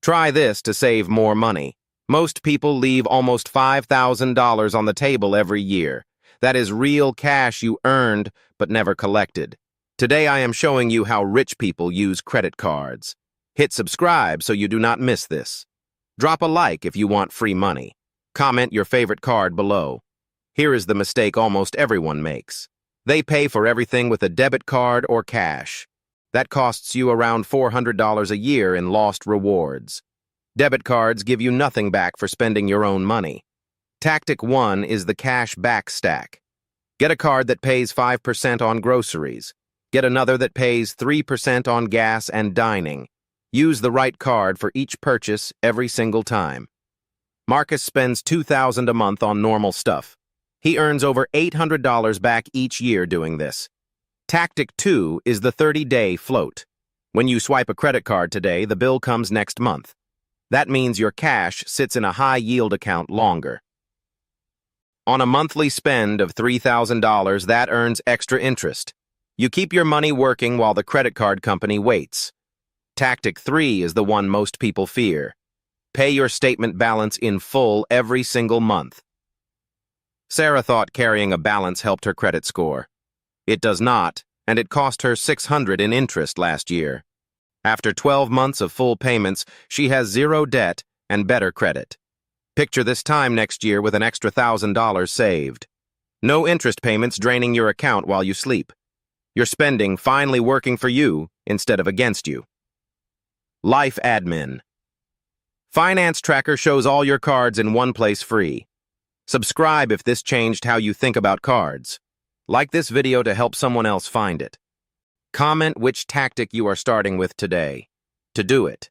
Try this to save more money. Most people leave almost $5,000 on the table every year. That is real cash you earned but never collected. Today I am showing you how rich people use credit cards. Hit subscribe so you do not miss this. Drop a like if you want free money. Comment your favorite card below. Here is the mistake almost everyone makes. They pay for everything with a debit card or cash. That costs you around $400 a year in lost rewards. Debit cards give you nothing back for spending your own money. Tactic 1 is the cash back stack. Get a card that pays 5% on groceries. Get another that pays 3% on gas and dining. Use the right card for each purchase every single time. Marcus spends $2,000 a month on normal stuff. He earns over $800 back each year doing this. Tactic 2 is the 30-day float. When you swipe a credit card today, the bill comes next month. That means your cash sits in a high-yield account longer. On a monthly spend of $3,000, that earns extra interest. You keep your money working while the credit card company waits. Tactic 3 is the one most people fear. Pay your statement balance in full every single month. Sarah thought carrying a balance helped her credit score. It does not, and it cost her $600 in interest last year. After 12 months of full payments, she has zero debt and better credit. Picture this time next year with an extra $1,000 saved. No interest payments draining your account while you sleep. Your spending finally working for you instead of against you. Life Admin. Finance Tracker shows all your cards in one place free. Subscribe if this changed how you think about cards. Like this video to help someone else find it. Comment which tactic you are starting with today. To do it,